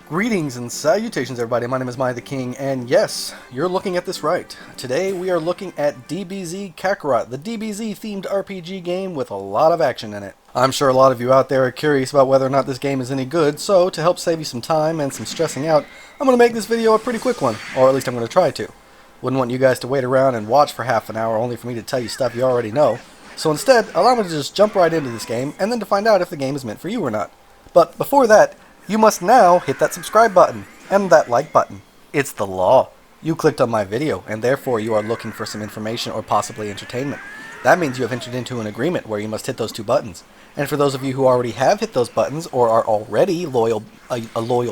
Greetings and salutations, everybody. My name is MiAh the King, and yes, you're looking at this right. Today we are looking at DBZ Kakarot, the DBZ themed RPG game with a lot of action in it. I'm sure a lot of you out there are curious about whether or not this game is any good, so to help save you some time and some stressing out, I'm going to make this video a pretty quick one, or at least I'm going to try to. Wouldn't want you guys to wait around and watch for half an hour only for me to tell you stuff you already know, so instead, allow me to just jump right into this game and then to find out if the game is meant for you or not. But before that, you must now hit that subscribe button and that like button. It's the law. You clicked on my video, and therefore you are looking for some information or possibly entertainment. That means you have entered into an agreement where you must hit those two buttons. And for those of you who already have hit those buttons or are already a loyal,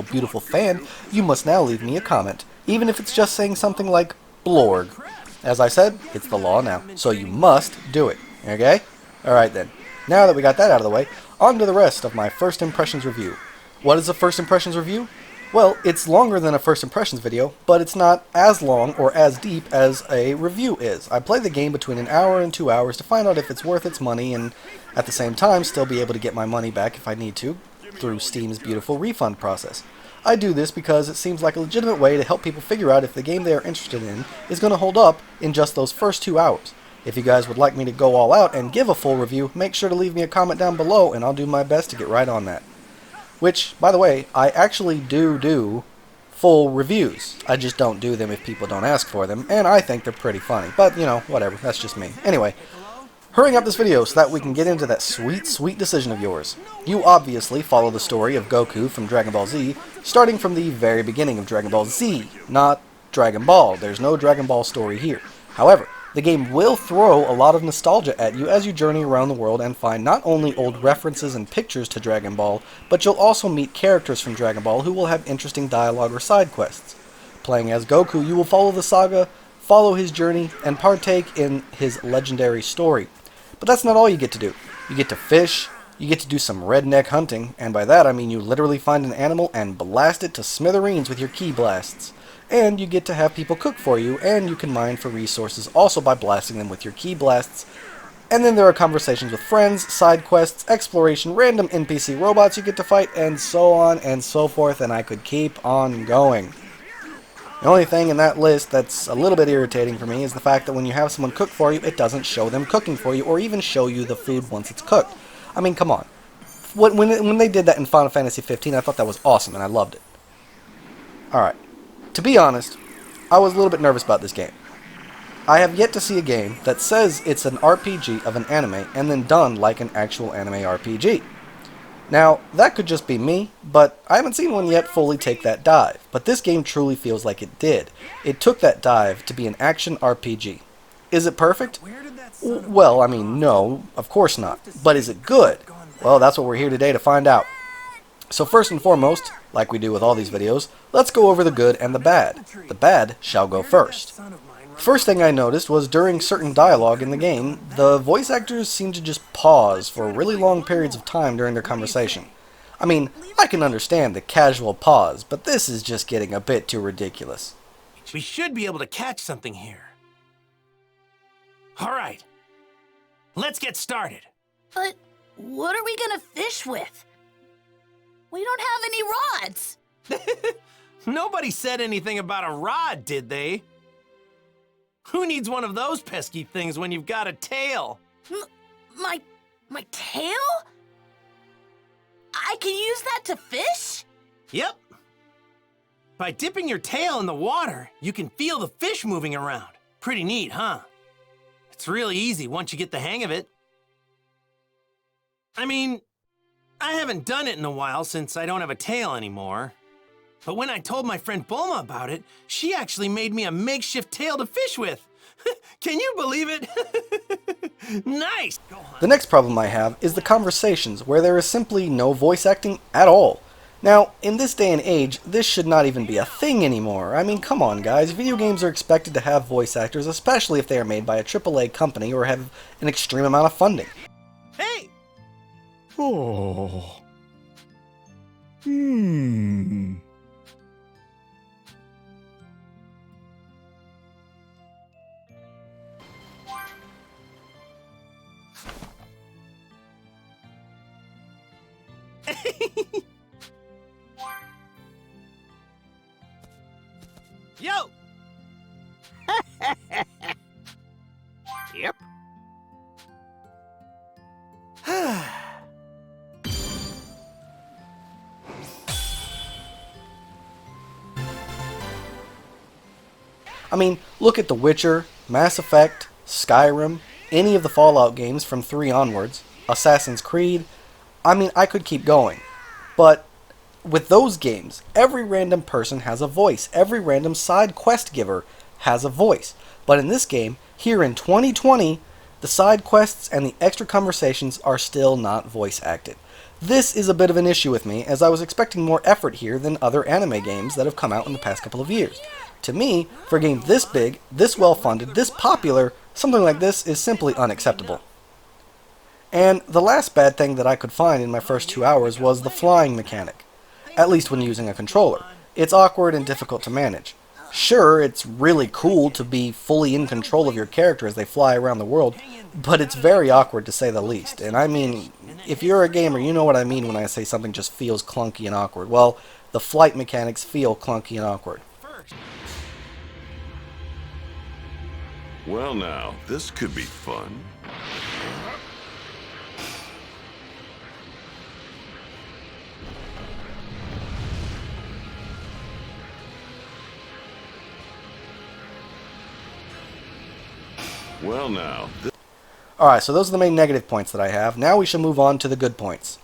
beautiful fan, you must now leave me a comment, even if it's just saying something like blorg. As I said, it's the law now, so you must do it. Okay? Alright then. Now that we got that out of the way, on to the rest of my first impressions review. What is a first impressions review? Well, it's longer than a first impressions video, but it's not as long or as deep as a review is. I play the game between an hour and 2 hours to find out if it's worth its money and at the same time still be able to get my money back if I need to through Steam's beautiful refund process. I do this because it seems like a legitimate way to help people figure out if the game they are interested in is going to hold up in just those first 2 hours. If you guys would like me to go all out and give a full review, make sure to leave me a comment down below and I'll do my best to get right on that. Which, by the way, I actually do full reviews. I just don't do them if people don't ask for them, and I think they're pretty funny. But, you know, whatever, that's just me. Anyway, hurrying up this video so that we can get into that sweet, sweet decision of yours. You obviously follow the story of Goku from Dragon Ball Z, starting from the very beginning of Dragon Ball Z, not Dragon Ball. There's no Dragon Ball story here. However, the game will throw a lot of nostalgia at you as you journey around the world and find not only old references and pictures to Dragon Ball, but you'll also meet characters from Dragon Ball who will have interesting dialogue or side quests. Playing as Goku, you will follow the saga, follow his journey, and partake in his legendary story. But that's not all you get to do. You get to fish, you get to do some redneck hunting, and by that I mean you literally find an animal and blast it to smithereens with your ki blasts. And you get to have people cook for you, and you can mine for resources also by blasting them with your ki blasts. And then there are conversations with friends, side quests, exploration, random NPC robots you get to fight, and so on and so forth, and I could keep on going. The only thing in that list that's a little bit irritating for me is the fact that when you have someone cook for you, it doesn't show them cooking for you, or even show you the food once it's cooked. I mean, come on. When they did that in Final Fantasy 15, I thought that was awesome, and I loved it. Alright. To be honest, I was a little bit nervous about this game. I have yet to see a game that says it's an RPG of an anime and then done like an actual anime RPG. Now, that could just be me, but I haven't seen one yet fully take that dive. But this game truly feels like it did. It took that dive to be an action RPG. Is it perfect? Well, I mean, no, of course not. But is it good? Well, that's what we're here today to find out. So first and foremost, like we do with all these videos, let's go over the good and the bad. The bad shall go first. First thing I noticed was during certain dialogue in the game, the voice actors seem to just pause for really long periods of time during their conversation. I mean, I can understand the casual pause, but this is just getting a bit too ridiculous. We should be able to catch something here. Alright, let's get started. But what are we gonna fish with? We don't have any rods. Nobody said anything about a rod, did they? Who needs one of those pesky things when you've got a tail? My tail? I can use that to fish? Yep. By dipping your tail in the water, you can feel the fish moving around. Pretty neat, huh? It's really easy once you get the hang of it. I mean, I haven't done it in a while since I don't have a tail anymore. But when I told my friend Bulma about it, she actually made me a makeshift tail to fish with. Can you believe it? Nice! The next problem I have is the conversations, where there is simply no voice acting at all. Now, in this day and age, this should not even be a thing anymore. I mean, come on guys, video games are expected to have voice actors, especially if they are made by a AAA company or have an extreme amount of funding. Hey! Oh. Yo! Yep. I mean, look at The Witcher, Mass Effect, Skyrim, any of the Fallout games from 3 onwards, Assassin's Creed. I mean, I could keep going. But with those games, every random person has a voice. Every random side quest giver has a voice. But in this game, here in 2020, the side quests and the extra conversations are still not voice acted. This is a bit of an issue with me, as I was expecting more effort here than other anime games that have come out in the past couple of years. To me, for a game this big, this well-funded, this popular, something like this is simply unacceptable. And the last bad thing that I could find in my first 2 hours was the flying mechanic. At least when using a controller. It's awkward and difficult to manage. Sure, it's really cool to be fully in control of your character as they fly around the world, but it's very awkward to say the least. And I mean, if you're a gamer, you know what I mean when I say something just feels clunky and awkward. Well, the flight mechanics feel clunky and awkward. Well now, this could be fun. Well now, Alright, so those are the main negative points that I have. Now we shall move on to the good points.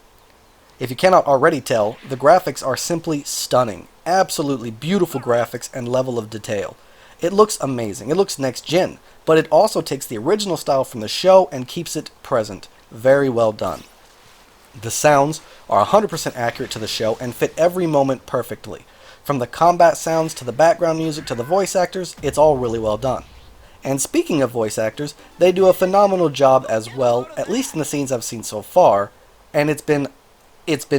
If you cannot already tell, the graphics are simply stunning. Absolutely beautiful graphics and level of detail. It looks amazing. It looks next gen, but it also takes the original style from the show and keeps it present. Very well done. The sounds are 100% accurate to the show and fit every moment perfectly. From the combat sounds to the background music to the voice actors, it's all really well done. And speaking of voice actors, they do a phenomenal job as well, at least in the scenes I've seen so far, and it's been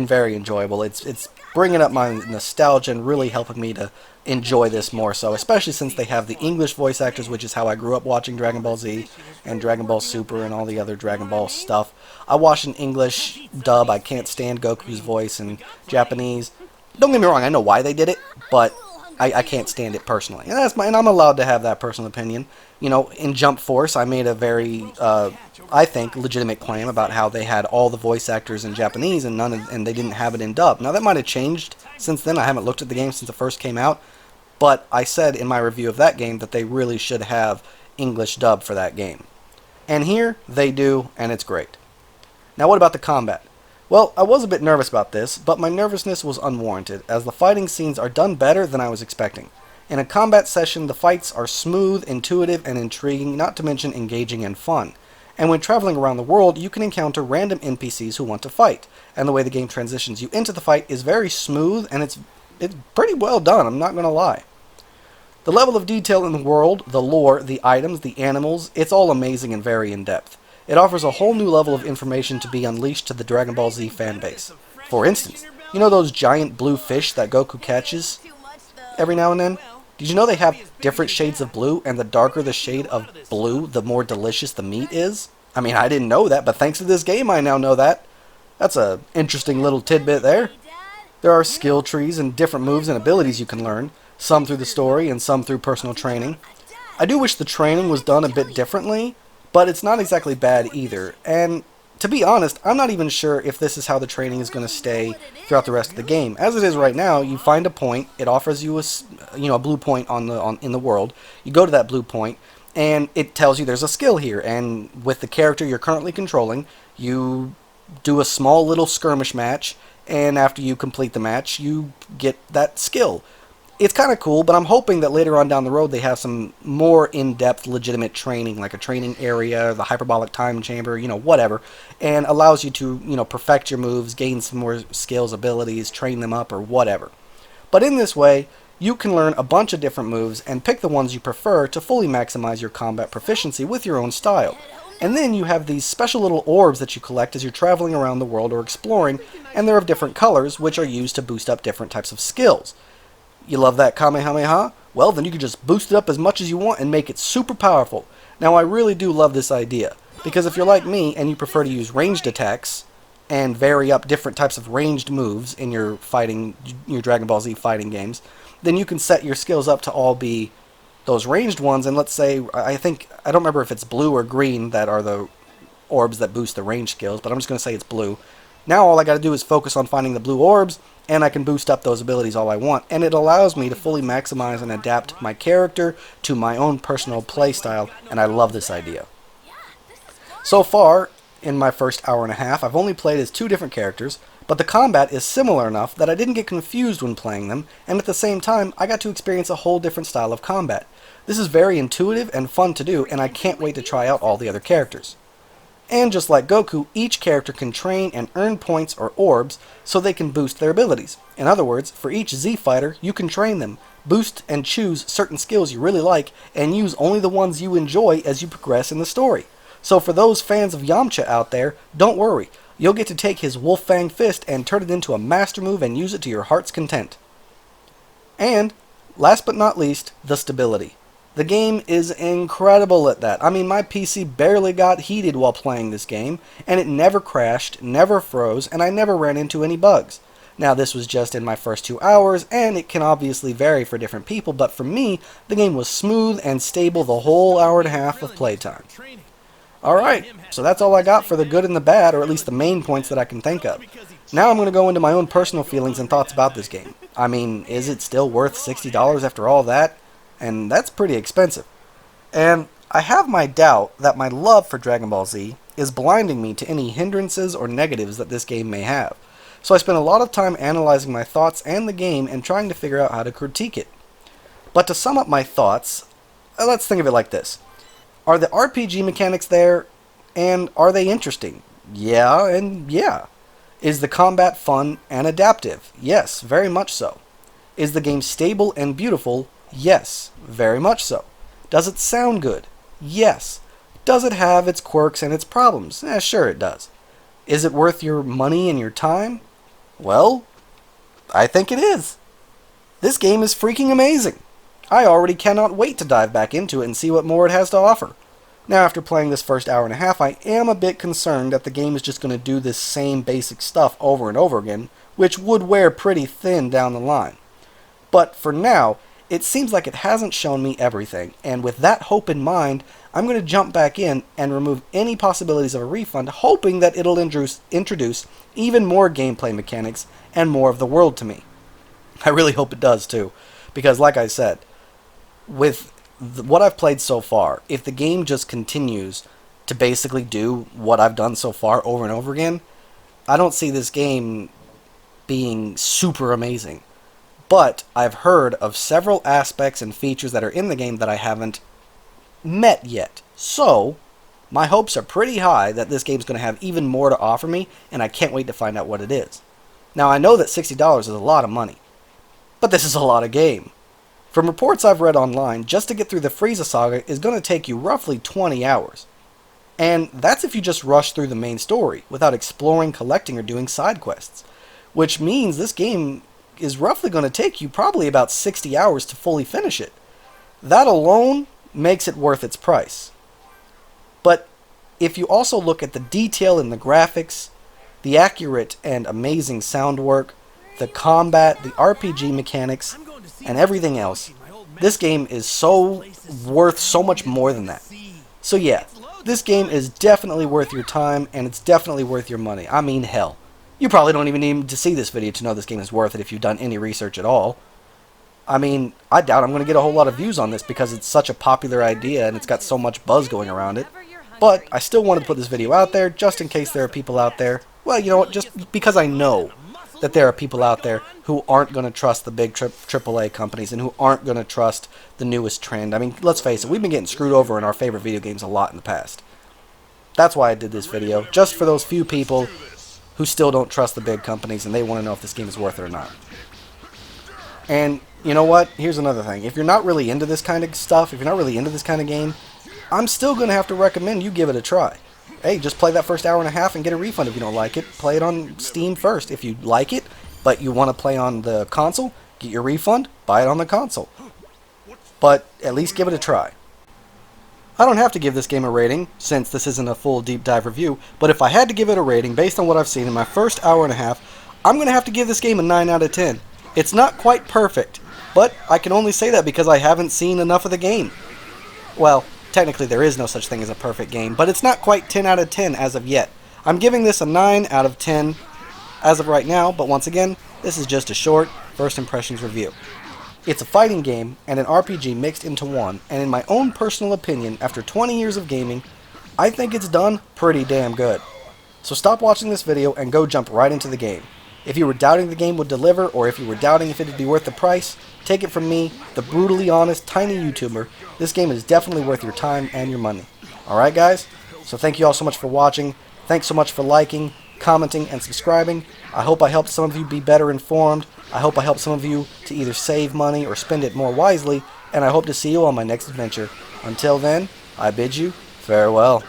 very enjoyable. It's bringing up my nostalgia and really helping me to enjoy this more so, especially since they have the English voice actors, which is how I grew up watching Dragon Ball Z and Dragon Ball Super and all the other Dragon Ball stuff. I watched an English dub. I can't stand Goku's voice in Japanese. Don't get me wrong, I know why they did it, but I can't stand it personally. And I'm allowed to have that personal opinion. You know, in Jump Force, I made a very, I think, legitimate claim about how they had all the voice actors in Japanese and and they didn't have it in dub. Now, that might have changed since then. I haven't looked at the game since it first came out. But I said in my review of that game that they really should have English dub for that game. And here, they do, and it's great. Now, what about the combat? Well, I was a bit nervous about this, but my nervousness was unwarranted, as the fighting scenes are done better than I was expecting. In a combat session, the fights are smooth, intuitive, and intriguing, not to mention engaging and fun. And when traveling around the world, you can encounter random NPCs who want to fight, and the way the game transitions you into the fight is very smooth, and it's pretty well done, I'm not going to lie. The level of detail in the world, the lore, the items, the animals, it's all amazing and very in-depth. It offers a whole new level of information to be unleashed to the Dragon Ball Z fanbase. For instance, you know those giant blue fish that Goku catches every now and then? Did you know they have different shades of blue, and the darker the shade of blue, the more delicious the meat is? I mean, I didn't know that, but thanks to this game I now know that. That's a interesting little tidbit there. There are skill trees and different moves and abilities you can learn, some through the story and some through personal training. I do wish the training was done a bit differently, but it's not exactly bad either, and to be honest, I'm not even sure if this is how the training is going to stay throughout the rest of the game. As it is right now, you find a point, it offers you a blue point in the world, you go to that blue point, and it tells you there's a skill here, and with the character you're currently controlling, you do a small little skirmish match, and after you complete the match, you get that skill. It's kind of cool, but I'm hoping that later on down the road they have some more in-depth, legitimate training, like a training area, the hyperbolic time chamber, whatever, and allows you to, perfect your moves, gain some more skills, abilities, train them up, or whatever. But in this way, you can learn a bunch of different moves and pick the ones you prefer to fully maximize your combat proficiency with your own style. And then you have these special little orbs that you collect as you're traveling around the world or exploring, and they're of different colors, which are used to boost up different types of skills. You love that Kamehameha? Well, then you can just boost it up as much as you want and make it super powerful. Now, I really do love this idea, because if you're like me and you prefer to use ranged attacks and vary up different types of ranged moves in your Dragon Ball Z fighting games, then you can set your skills up to all be those ranged ones. And let's say, I don't remember if it's blue or green that are the orbs that boost the range skills, but I'm just going to say it's blue. Now all I got to do is focus on finding the blue orbs, and I can boost up those abilities all I want. And it allows me to fully maximize and adapt my character to my own personal playstyle, and I love this idea. So far, in my first hour and a half, I've only played as 2 different characters, but the combat is similar enough that I didn't get confused when playing them, and at the same time, I got to experience a whole different style of combat. This is very intuitive and fun to do, and I can't wait to try out all the other characters. And just like Goku, each character can train and earn points or orbs so they can boost their abilities. In other words, for each Z fighter, you can train them, boost and choose certain skills you really like, and use only the ones you enjoy as you progress in the story. So for those fans of Yamcha out there, don't worry. You'll get to take his Wolf Fang Fist and turn it into a master move and use it to your heart's content. And, last but not least, the stability. The game is incredible at that. I mean, my PC barely got heated while playing this game, and it never crashed, never froze, and I never ran into any bugs. Now, this was just in my first 2 hours, and it can obviously vary for different people, but for me, the game was smooth and stable the whole hour and a half of playtime. Alright, so that's all I got for the good and the bad, or at least the main points that I can think of. Now I'm going to go into my own personal feelings and thoughts about this game. I mean, is it still worth $60 after all that? And that's pretty expensive. And I have my doubt that my love for Dragon Ball Z is blinding me to any hindrances or negatives that this game may have. So I spent a lot of time analyzing my thoughts and the game and trying to figure out how to critique it. But to sum up my thoughts, let's think of it like this. Are the RPG mechanics there, and are they interesting? Yeah, and yeah. Is the combat fun and adaptive? Yes, very much so. Is the game stable and beautiful? Yes, very much so. Does it sound good? Yes. Does it have its quirks and its problems? Sure it does. Is it worth your money and your time? Well, I think it is. This game is freaking amazing. I already cannot wait to dive back into it and see what more it has to offer. Now, after playing this first hour and a half, I am a bit concerned that the game is just going to do this same basic stuff over and over again, which would wear pretty thin down the line. But for now, it seems like it hasn't shown me everything, and with that hope in mind, I'm going to jump back in and remove any possibilities of a refund, hoping that it'll introduce even more gameplay mechanics and more of the world to me. I really hope it does too, because like I said, with what I've played so far, if the game just continues to basically do what I've done so far over and over again, I don't see this game being super amazing. But I've heard of several aspects and features that are in the game that I haven't met yet. So, my hopes are pretty high that this game's going to have even more to offer me, and I can't wait to find out what it is. Now, I know that $60 is a lot of money, but this is a lot of game. From reports I've read online, just to get through the Frieza saga is going to take you roughly 20 hours. And that's if you just rush through the main story, without exploring, collecting, or doing side quests. Which means this game is roughly going to take you probably about 60 hours to fully finish it. That alone makes it worth its price. But if you also look at the detail in the graphics, the accurate and amazing sound work, the combat, the RPG mechanics, and everything else, this game is so worth so much more than that. So yeah, this game is definitely worth your time, and it's definitely worth your money. I mean, hell. You probably don't even need to see this video to know this game is worth it if you've done any research at all. I mean, I doubt I'm going to get a whole lot of views on this because it's such a popular idea and it's got so much buzz going around it. But I still wanted to put this video out there just in case there are people out there. Well, you know what, just because I know that there are people out there who aren't going to trust the big AAA companies and who aren't going to trust the newest trend. I mean, let's face it, we've been getting screwed over in our favorite video games a lot in the past. That's why I did this video, just for those few people who still don't trust the big companies and they want to know if this game is worth it or not. And you know what? Here's another thing. If you're not really into this kind of stuff, if you're not really into this kind of game, I'm still going to have to recommend you give it a try. Hey, just play that first hour and a half and get a refund if you don't like it. Play it on Steam first. If you like it, but you want to play on the console, get your refund, buy it on the console. But at least give it a try. I don't have to give this game a rating, since this isn't a full deep dive review, but if I had to give it a rating based on what I've seen in my first hour and a half, I'm going to have to give this game a 9 out of 10. It's not quite perfect, but I can only say that because I haven't seen enough of the game. Well, technically there is no such thing as a perfect game, but it's not quite 10 out of 10 as of yet. I'm giving this a 9 out of 10 as of right now, but once again, this is just a short first impressions review. It's a fighting game and an RPG mixed into one, and in my own personal opinion, after 20 years of gaming, I think it's done pretty damn good. So stop watching this video and go jump right into the game. If you were doubting the game would deliver, or if you were doubting if it would be worth the price, take it from me, the brutally honest, tiny YouTuber, this game is definitely worth your time and your money. Alright guys? So thank you all so much for watching, thanks so much for liking, commenting, and subscribing. I hope I helped some of you be better informed, I hope I helped some of you to either save money or spend it more wisely, and I hope to see you on my next adventure. Until then, I bid you farewell.